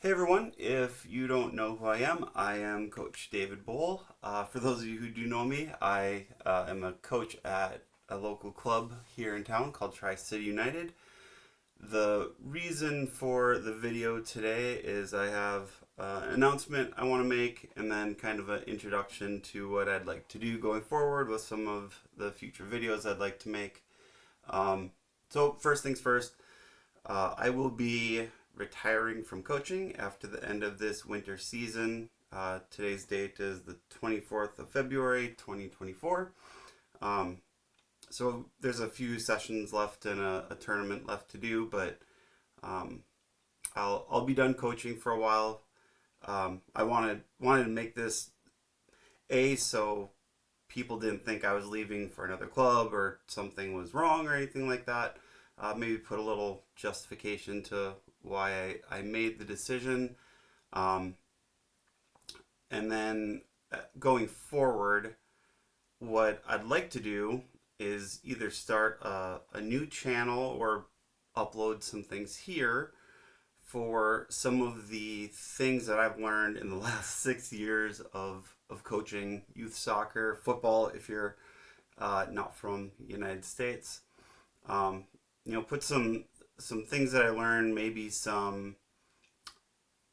Hey everyone, if you don't know who I am Coach David Bowl. For those of you who do know me, I am a coach at a local club here in town called Tri-City United. The reason for the video today is I have an announcement I want to make and then kind of an introduction to what I'd like to do going forward with some of the future videos I'd like to make. So first things first, I will be retiring from coaching after the end of this winter season. Today's date is the 24th of February 2024. So there's a few sessions left and a tournament left to do, but I'll be done coaching for a while. I wanted to make this so people didn't think I was leaving for another club or something was wrong or anything like that. Maybe put a little justification to why I made the decision. And then going forward, what I'd like to do is either start a new channel or upload some things here for some of the things that I've learned in the last 6 years of coaching youth soccer, football, if you're not from the United States. Put some things that I learned, maybe some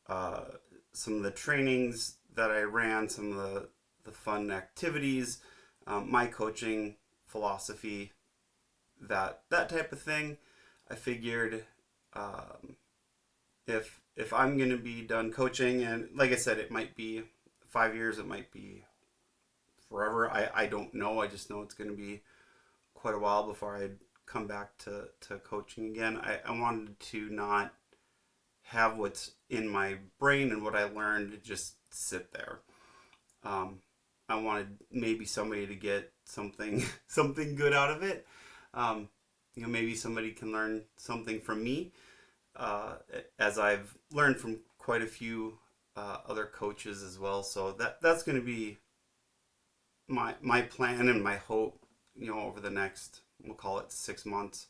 of the trainings that I ran, some of the fun activities, my coaching philosophy, that type of thing. I figured if I'm gonna be done coaching, and like I said, it might be 5 years, it might be forever. I don't know. I just know it's gonna be quite a while before I come back to coaching again. I wanted to not have what's in my brain and what I learned just sit there. I wanted maybe somebody to get something something good out of it. Maybe somebody can learn something from me, as I've learned from quite a few other coaches as well. So that's going to be my plan and my hope. Over the next, we'll call it 6 months,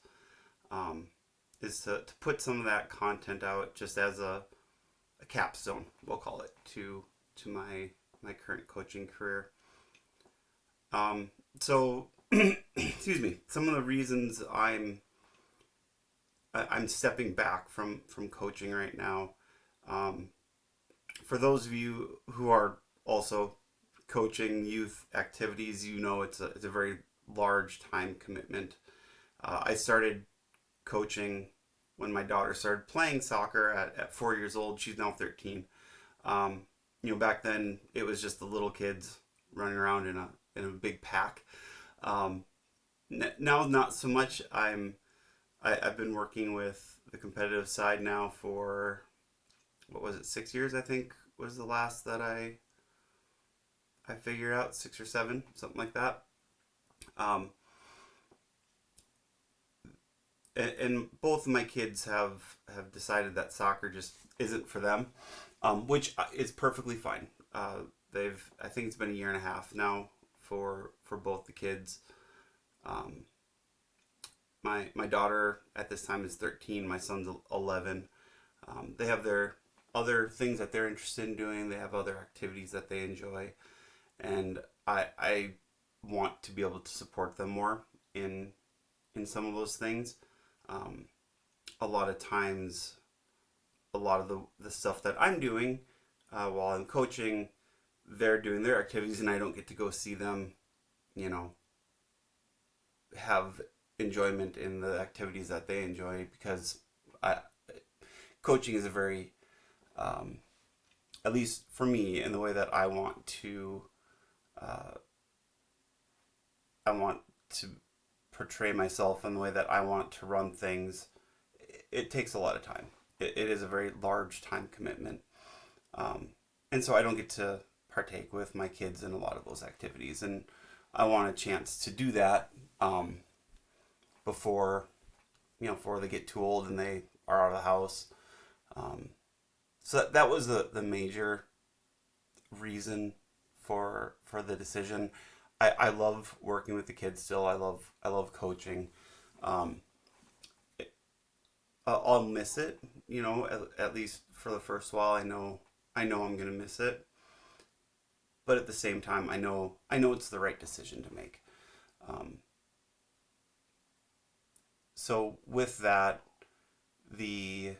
is to put some of that content out just as a capstone, we'll call it, to my current coaching career. So excuse me, some of the reasons I'm stepping back from coaching right now. For those of you who are also coaching youth activities, it's a very large time commitment. I started coaching when my daughter started playing soccer at 4 years old. She's now 13. Back then it was just the little kids running around in a big pack. Now not so much. I've been working with the competitive side now for, what was it, 6 years? I think was the last that I figured out, 6 or 7, something like that. And both of my kids have decided that soccer just isn't for them, which is perfectly fine. I think it's been a year and a half now for both the kids. My daughter at this time is 13. My son's 11. They have their other things that they're interested in doing. They have other activities that they enjoy, and I want to be able to support them more in some of those things. A lot of times, a lot of the stuff that I'm doing while I'm coaching, they're doing their activities, and I don't get to go see them, have enjoyment in the activities that they enjoy, because coaching is a very, at least for me, in the way that I want to portray myself, in the way that I want to run things. It takes a lot of time. It is a very large time commitment, and so I don't get to partake with my kids in a lot of those activities, and I want a chance to do that before they get too old and they are out of the house. So that was the major reason for the decision. I love working with the kids still. I love coaching. I'll miss it, at least for the first while. I know I'm gonna miss it, but at the same time, I know it's the right decision to make. Um, so with that, the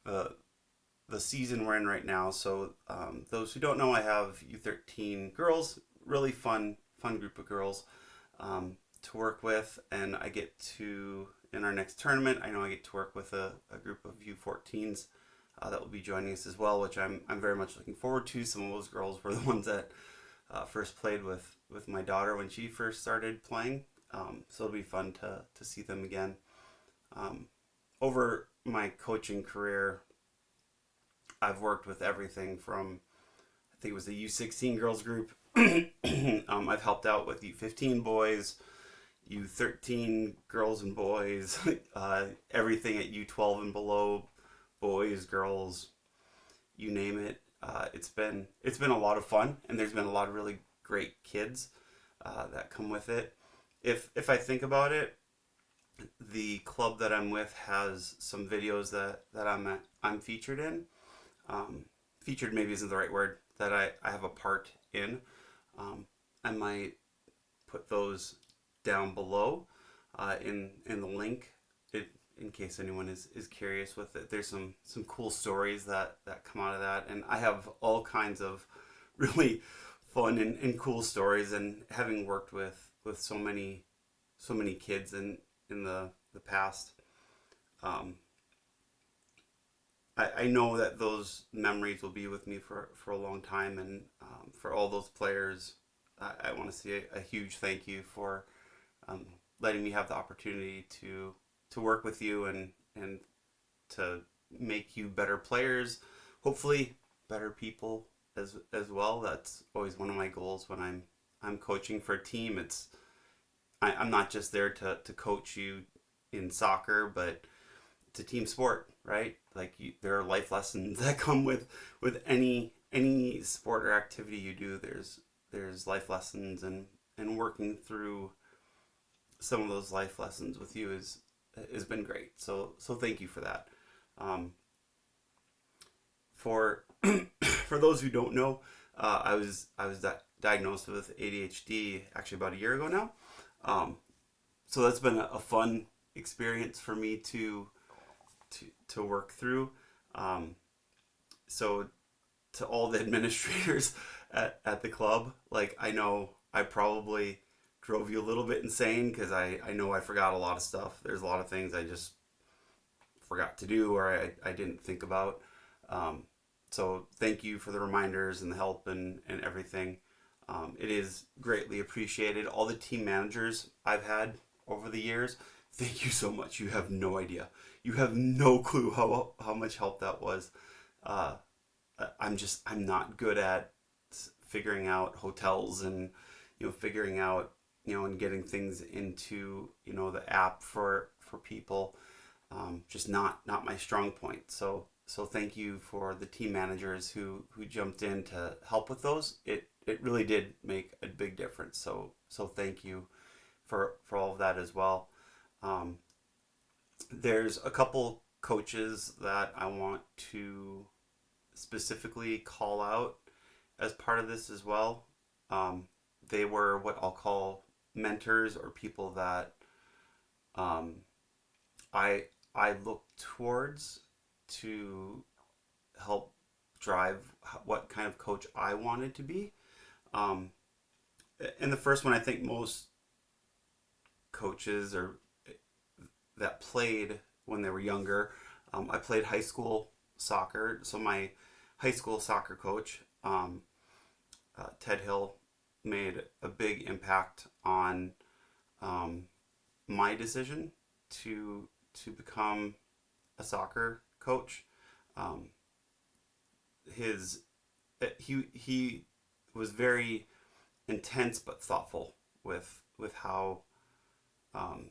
the the season we're in right now. So those who don't know, I have U13 girls, really fun group of girls to work with, and I get to in our next tournament. I know I get to work with a group of U14s that will be joining us as well, which I'm very much looking forward to. Some of those girls were the ones that first played with my daughter when she first started playing. So it'll be fun to see them again. Um, Over my coaching career, I've worked with everything from, I think it was the U16 girls group. I've helped out with U15 boys, U13 girls and boys, everything at U12 and below, boys, girls, you name it. It's been a lot of fun, and there's been a lot of really great kids that come with it. If I think about it, the club that I'm with has some videos that I'm featured in. Featured maybe isn't the right word, that I have a part in. I might put those down below in the link, it, in case anyone is curious with it. There's some cool stories that come out of that, and I have all kinds of really fun and cool stories. And having worked with so many kids in the past, um, I know that those memories will be with me for a long time. And for all those players, I want to say a huge thank you for um, letting me have the opportunity to work with you and to make you better players, hopefully better people as well. That's always one of my goals when I'm coaching for a team. I'm not just there to coach you in soccer, but it's a team sport, right? Like there are life lessons that come with any sport or activity you do. There's life lessons, and working through some of those life lessons with you is has been great. So thank you for that. Um, for for those who don't know, I was diagnosed with ADHD actually about a year ago now. Um, so that's been a fun experience for me to work through. Um, so to all the administrators at the club, like, I know I probably drove you a little bit insane because I know I forgot a lot of stuff. There's a lot of things I just forgot to do, or I didn't think about. Um, so thank you for the reminders and the help and everything. It is greatly appreciated. All the team managers I've had over the years, thank you so much. You have no idea. You have no clue how much help that was. Uh, I'm not good at figuring out hotels, and figuring out, and getting things into the app for people. Just not my strong point. So thank you for the team managers who jumped in to help with those. It really did make a big difference. So thank you for all of that as well. Um, there's a couple coaches that I want to specifically call out as part of this as well. Um, they were what I'll call mentors, or people that um, I I look towards to help drive what kind of coach I wanted to be. Um, and the first one, I think most coaches or that played when they were younger. I played high school soccer, so my high school soccer coach, Ted Hill, made a big impact on um, my decision to become a soccer coach. Um, his he was very intense but thoughtful with um,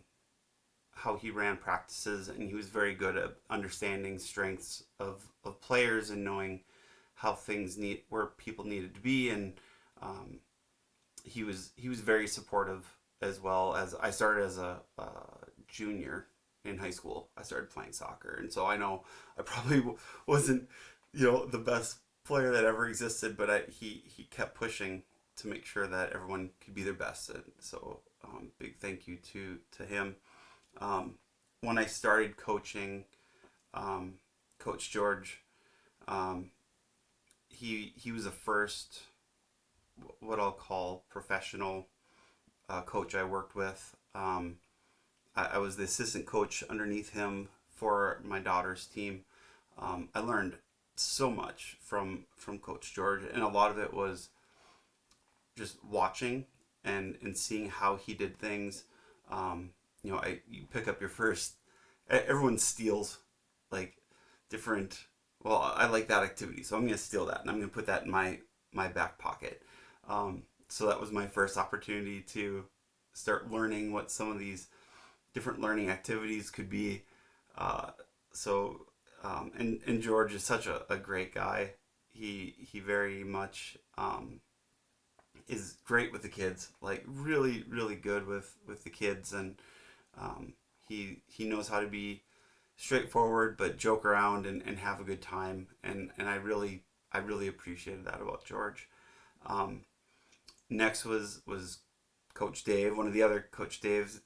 how he ran practices, and he was very good at understanding strengths of players and knowing how things need where people needed to be. And um, he was very supportive as well. As I started as a junior in high school. I started playing soccer, and so I know I probably wasn't, the best player that ever existed, but he kept pushing to make sure that everyone could be their best. And so big thank you to him. When I started coaching, Coach George, um, he was the first what I'll call professional coach I worked with. I was the assistant coach underneath him for my daughter's team. I learned so much from Coach George, and a lot of it was just watching and seeing how he did things. You pick up your first. Everyone steals like different. Well, I like that activity, so I'm going to steal that, and I'm going to put that in my back pocket. So that was my first opportunity to start learning what some of these different learning activities could be. And George is such a great guy. He very much is great with the kids, like really really good with the kids, and he knows how to be straightforward but joke around and have a good time, and I really appreciated that about George. Next was Coach Dave, one of the other Coach Daves,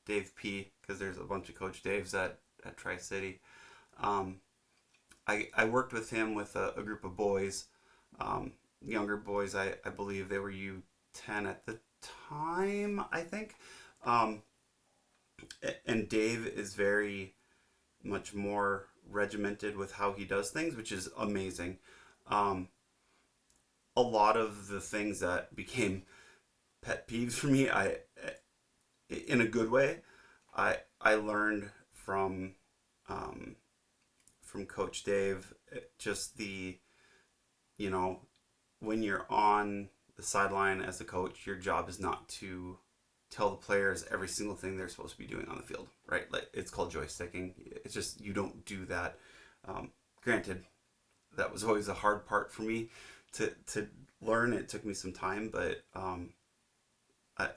Dave P, because there's a bunch of Coach Daves at Tri-City. I worked with him with a group of boys, younger boys. I believe they were U10 at the time, I think. And Dave is very much more regimented with how he does things, which is amazing. A lot of the things that became pet peeves for me, in a good way, I learned from Coach Dave. Just when you're on the sideline as a coach, your job is not to tell the players every single thing they're supposed to be doing on the field, right? Like, it's called joysticking. It's just, you don't do that. Granted, that was always a hard part for me to learn. It took me some time, but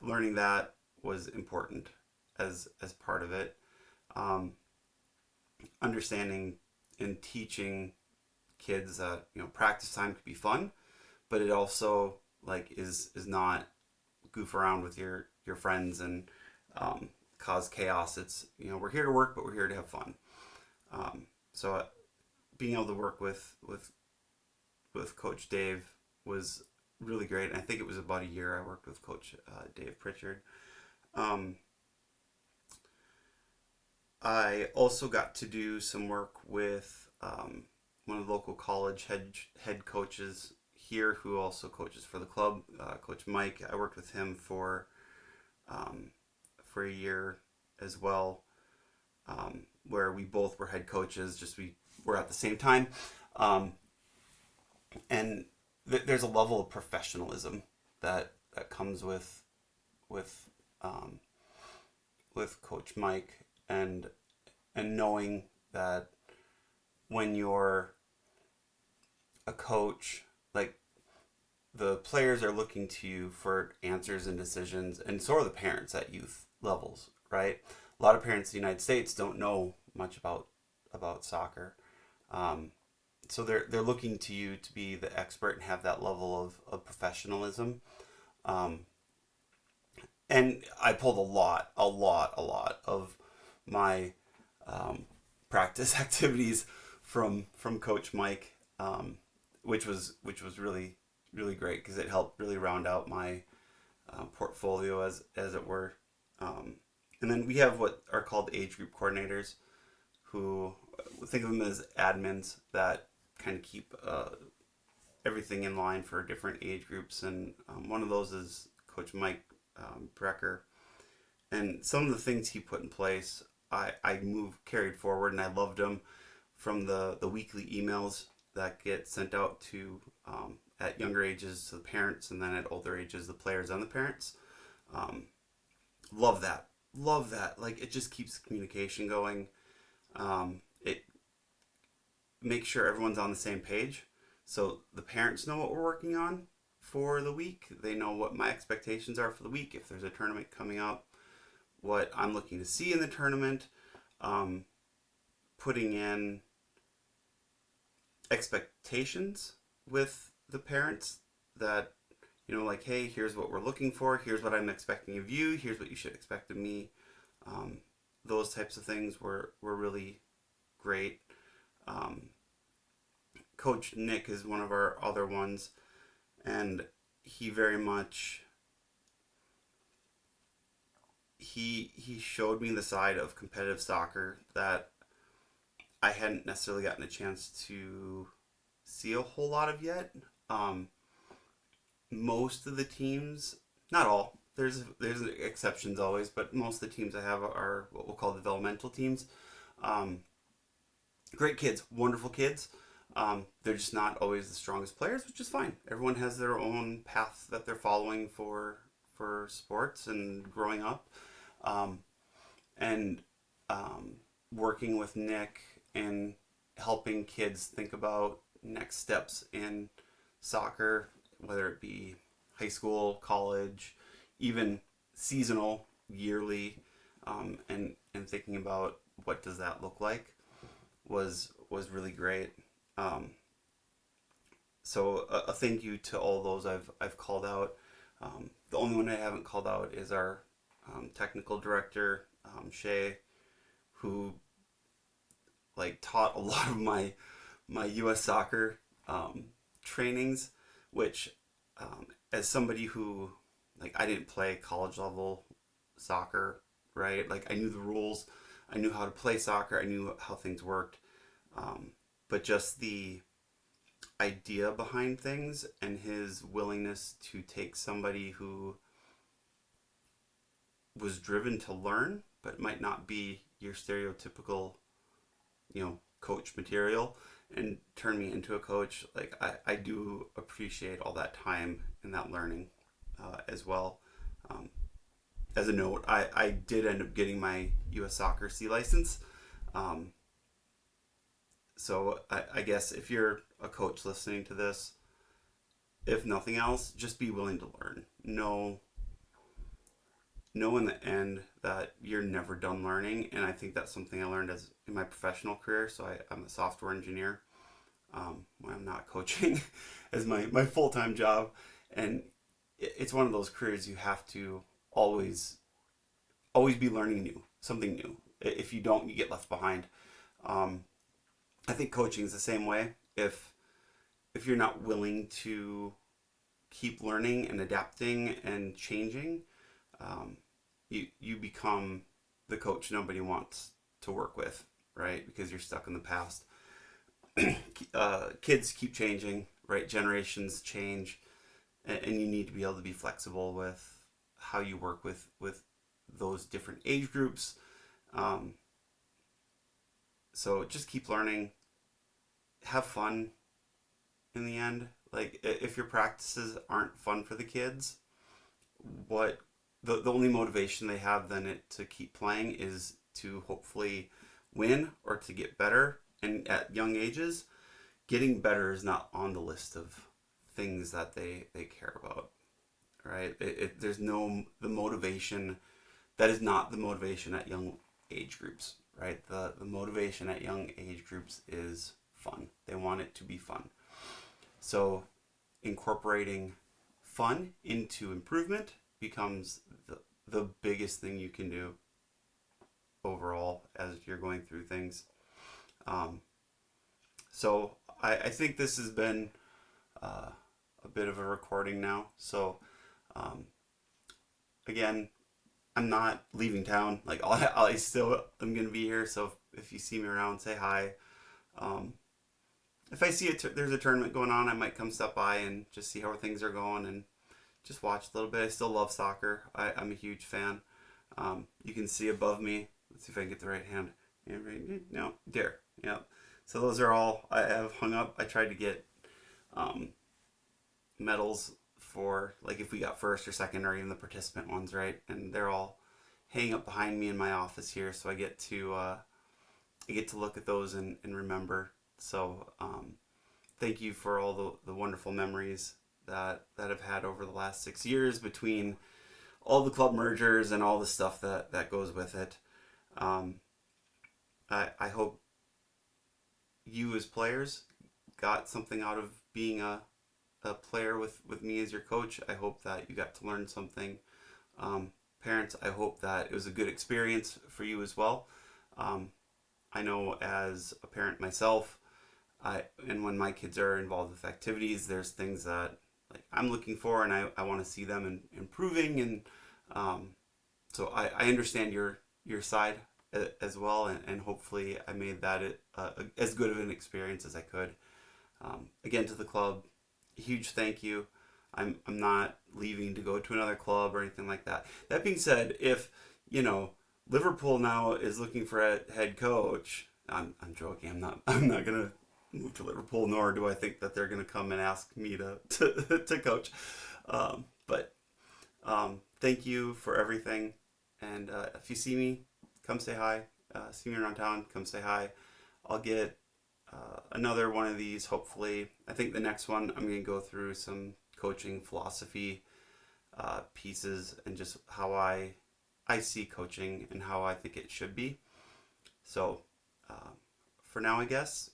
learning that was important as part of it. Understanding and teaching kids that practice time could be fun, but it also is not goof around with your friends and cause chaos. It's we're here to work, but we're here to have fun. So being able to work with Coach Dave was really great. And I think it was about a year I worked with Coach Dave Pritchard. I also got to do some work with one of the local college head coaches here, who also coaches for the club, Coach Mike. I worked with him for a year as well, where we both were head coaches. Just we were at the same time, and there's a level of professionalism that comes with Coach Mike, and knowing that when you're a coach, the players are looking to you for answers and decisions, and so are the parents at youth levels, right? A lot of parents in the United States don't know much about soccer, so they're looking to you to be the expert and have that level of professionalism. And I pulled a lot of my practice activities from Coach Mike, which was really really great, because it helped really round out my portfolio as it were. And then we have what are called age group coordinators, who think of them as admins that kind of keep everything in line for different age groups. And one of those is Coach Mike Brecker. And some of the things he put in place, I carried forward, and I loved them, from the weekly emails that get sent out to at younger ages to the parents, and then at older ages the players and the parents. Love that. It just keeps communication going. It makes sure everyone's on the same page, so the parents know what we're working on for the week. They know what my expectations are for the week. If there's a tournament coming up, what I'm looking to see in the tournament. um, putting in expectations with the parents that, like, hey, here's what we're looking for, here's what I'm expecting of you, here's what you should expect of me. um, those types of things were really great. um, Coach Nick is one of our other ones, and he very much he showed me the side of competitive soccer that I hadn't necessarily gotten a chance to see a whole lot of yet. Um, Most of the teams, not all, there's exceptions always, but most of the teams I have are what we'll call developmental teams. Um, Great kids, wonderful kids. They're just not always the strongest players, which is fine. Everyone has their own path that they're following for sports and growing up. Um, and Working with Nick and helping kids think about next steps in soccer, whether it be high school, college, even seasonal, yearly, and thinking about what does that look like was really great. Um, so a thank you to all those I've called out. The only one I haven't called out is our technical director, Shay, who like taught a lot of my U.S. soccer trainings, which as somebody who, like, I didn't play college level soccer, right? Like, I knew the rules, I knew how to play soccer, I knew how things worked, but just the idea behind things and his willingness to take somebody who was driven to learn but might not be your stereotypical, coach material, and turn me into a coach. Like, I do appreciate all that time and that learning as well. Um, as a note, I did end up getting my U.S. Soccer C license. Um, so I guess if you're a coach listening to this, if nothing else, just be willing to learn. Know in the end that you're never done learning, and I think that's something I learned as in my professional career. So I'm a software engineer when I'm not coaching as my full-time job, and it's one of those careers you have to always be learning something new. If you don't, you get left behind. um, I think coaching is the same way. If you're not willing to keep learning and adapting and changing, um, you become the coach nobody wants to work with, right? Because you're stuck in the past. Kids keep changing, right? Generations change, and you need to be able to be flexible with how you work with those different age groups. Um, so just keep learning, have fun in the end. Like, if your practices aren't fun for the kids, what the only motivation they have then to keep playing is to hopefully win or to get better. And at young ages, getting better is not on the list of things that they care about, right? There's no, the motivation, that is not the motivation at young age groups, right? The motivation at young age groups is fun. They want it to be fun. So incorporating fun into improvement becomes the biggest thing you can do overall as you're going through things. Um, so I think this has been a bit of a recording now. So um, again, I'm not leaving town. Like, I still am gonna be here. So if you see me around, say hi. Um, if I see there's a tournament going on, I might come stop by and just see how things are going and just watch a little bit. I still love soccer. I'm a huge fan. You can see above me. Let's see if I can get the right hand. No, there. Yeah. So those are all I have hung up. I tried to get medals for, like, if we got first or second or even the participant ones, right? And they're all hanging up behind me in my office here, so I get to look at those and remember. So thank you for all the wonderful memories that I've had over the last 6 years between all the club mergers and all the stuff that goes with it. Um, I hope you as players got something out of being a player with me as your coach. I hope that you got to learn something. Parents, I hope that it was a good experience for you as well. Um, I know as a parent myself, and when my kids are involved with activities, there's things that like I'm looking for, and I want to see them improving, and um, so I understand your side as well, and hopefully I made that as good of an experience as I could. Again, to the club, huge thank you. I'm not leaving to go to another club or anything like that. That being said, if you know Liverpool now is looking for a head coach, I'm joking. I'm not gonna move to Liverpool, nor do I think that they're gonna come and ask me to coach. But thank you for everything. And if you see me, come say hi. See me around town, come say hi. I'll get another one of these, hopefully. I think the next one, I'm going to go through some coaching philosophy pieces and just how I see coaching and how I think it should be. So for now, I guess,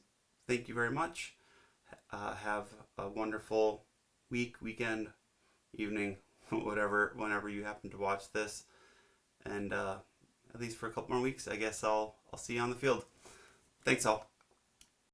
thank you very much. Have a wonderful weekend, evening, whenever you happen to watch this. And at least for a couple more weeks, I guess I'll see you on the field. Thanks all.